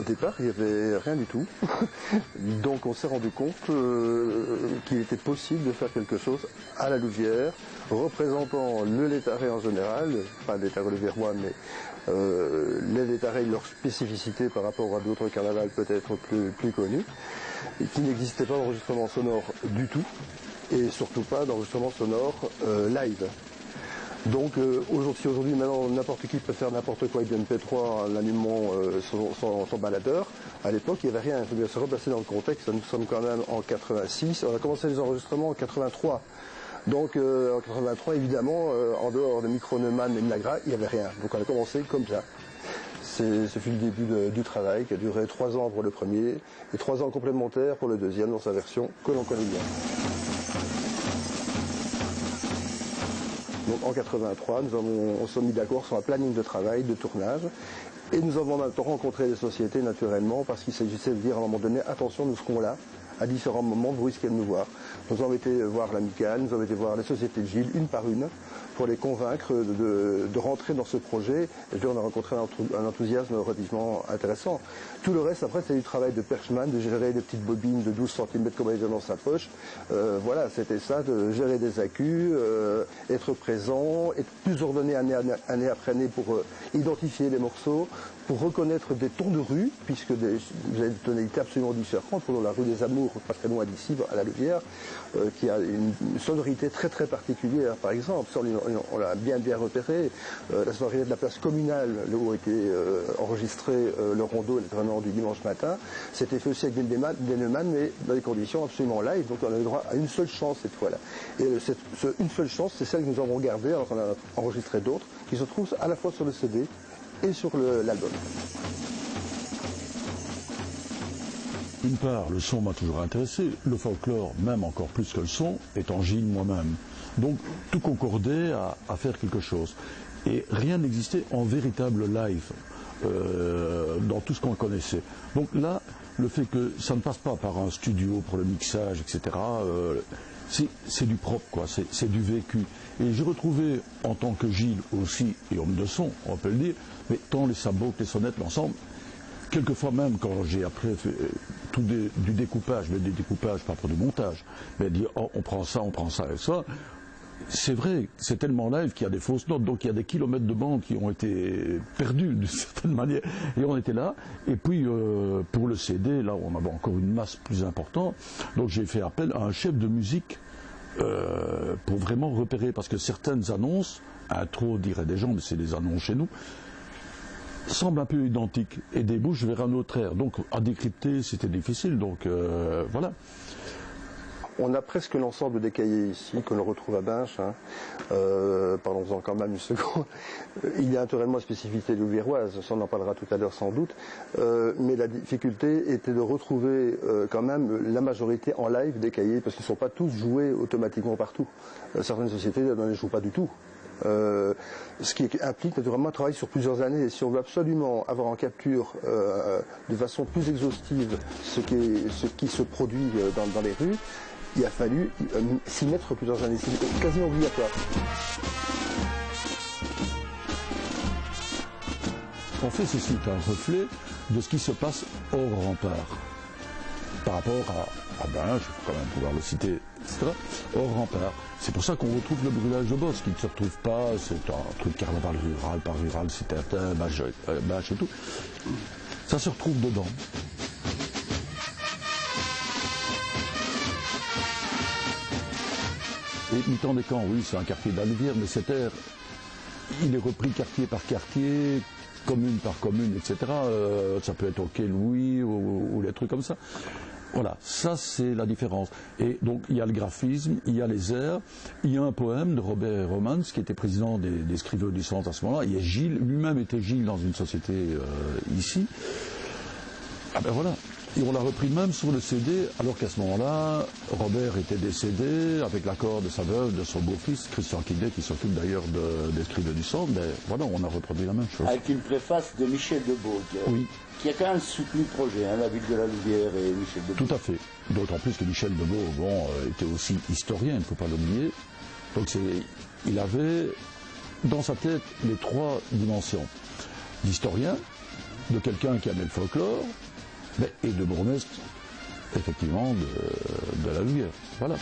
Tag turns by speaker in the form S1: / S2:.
S1: Au départ, il n'y avait rien du tout. Donc on s'est rendu compte qu'il était possible de faire quelque chose à la Louvière, représentant le Létaré en général, pas le Létaré louviérois, mais les Létarés, leur spécificité par rapport à d'autres carnavals peut-être plus connus, et qui n'existait pas d'enregistrement sonore du tout, et surtout pas d'enregistrement sonore live. Donc aujourd'hui, maintenant, n'importe qui peut faire n'importe quoi avec MP3 en allumant son baladeur. À l'époque, il n'y avait rien. Il faut bien se replacer dans le contexte. Nous sommes quand même en 86. On a commencé les enregistrements en 83. Donc en 83, évidemment, en dehors de Micro-Neumann et de Nagra, il n'y avait rien. Donc on a commencé comme ça. Ce fut le début du travail qui a duré 3 ans pour le premier et 3 ans complémentaires pour le deuxième dans sa version que l'on connaît bien. Donc en 83, on s'est mis d'accord sur un planning de travail, de tournage, et nous avons en même temps rencontré les sociétés naturellement parce qu'il s'agissait de dire à un moment donné, attention, nous serons là, à différents moments, vous risquez de nous voir. Nous avons été voir l'Amicale, nous avons été voir les sociétés de Gilles, une par une, pour les convaincre de rentrer dans ce projet. Et puis on a rencontré un enthousiasme relativement intéressant. Tout le reste, après, c'est du travail de perchman, de gérer des petites bobines de 12 cm comme elle est dans sa poche. Voilà, c'était ça, de gérer des accus, être présent, être plus ordonné année après année pour identifier les morceaux, pour reconnaître des tons de rue, puisque vous avez des tonalités absolument différentes. Pour la rue des Amours, pas très loin d'ici, à la Louvière, qui a une sonorité très très particulière, par exemple. Ça, on l'a bien repéré. La sonorité de la place communale, là où a été enregistré le rondeau et l'entraînement du dimanche matin, c'était fait aussi avec des Neumann, mais dans des conditions absolument live. Donc on a eu droit à une seule chance cette fois-là. Et une seule chance, c'est celle que nous avons gardée, alors qu'on a enregistré d'autres, qui se trouvent à la fois sur le CD et sur l'album.
S2: D'une part, le son m'a toujours intéressé, le folklore, même encore plus que le son, étant Gilles moi-même. Donc tout concordait à faire quelque chose. Et rien n'existait en véritable live dans tout ce qu'on connaissait. Donc là, le fait que ça ne passe pas par un studio pour le mixage, etc., c'est du propre, quoi, c'est du vécu. Et j'ai retrouvé, en tant que Gilles aussi, et homme de son, on peut le dire, mais tant les sabots que les sonnettes, l'ensemble, quelquefois même quand j'ai après fait du découpage, mais des découpages pas pour du montage, mais dire oh, on prend ça et ça, c'est vrai, c'est tellement live qu'il y a des fausses notes, donc il y a des kilomètres de bande qui ont été perdus d'une certaine manière, et on était là, et puis pour le CD, là on avait encore une masse plus importante, donc j'ai fait appel à un chef de musique pour vraiment repérer, parce que certaines annonces, intro diraient des gens, mais c'est des annonces chez nous, semblent un peu identiques et débouchent vers un autre air. Donc à décrypter c'était difficile, donc voilà.
S1: On a presque l'ensemble des cahiers ici que l'on retrouve à Binche. Hein. Parlons-en quand même une seconde. Il y a naturellement la spécificité louviéroise, ça on en parlera tout à l'heure sans doute, mais la difficulté était de retrouver quand même la majorité en live des cahiers, parce qu'ils ne sont pas tous joués automatiquement partout. Certaines sociétés ne les jouent pas du tout. Ce qui implique naturellement un travail sur plusieurs années. Et si on veut absolument avoir en capture de façon plus exhaustive ce qui se produit dans les rues, il a fallu s'y mettre plusieurs années. C'est quasiment obligatoire.
S2: En fait, ceci est un reflet de ce qui se passe hors rempart. Par rapport à Binche, il faut quand même pouvoir le citer, etc. Hors rempart. C'est pour ça qu'on retrouve le brûlage de boss, qui ne se retrouve pas, c'est un truc carnaval rural, par rural, c'est un bâche et tout. Ça se retrouve dedans. Et Mi-temps des Camps, oui, c'est un quartier de la Louvière, mais cet air, il est repris quartier par quartier, commune par commune, etc. Ça peut être au Quai Louis ou des trucs comme ça. Voilà, ça c'est la différence. Et donc il y a le graphisme, il y a les airs, il y a un poème de Robert Romans, qui était président des scriveurs du centre à ce moment-là. Il y a Gilles, lui-même était Gilles dans une société ici. Ah ben voilà. Et on l'a repris même sur le CD, alors qu'à ce moment-là, Robert était décédé, avec l'accord de sa veuve, de son beau-fils, Christian Quidet, qui s'occupe d'ailleurs des scriveurs du centre. Mais voilà, on a reproduit la même chose.
S3: Avec une préface de Michel Debeau,
S2: oui,
S3: qui a quand même soutenu le projet, hein, la ville de la Louvière et Michel Debeau.
S2: Tout à fait. D'autant plus que Michel Debeau était aussi historien, il ne faut pas l'oublier. Donc il avait dans sa tête les 3 dimensions. D'historien, de quelqu'un qui aimait le folklore, et de bourgmestre, effectivement, de la Louvière. Voilà.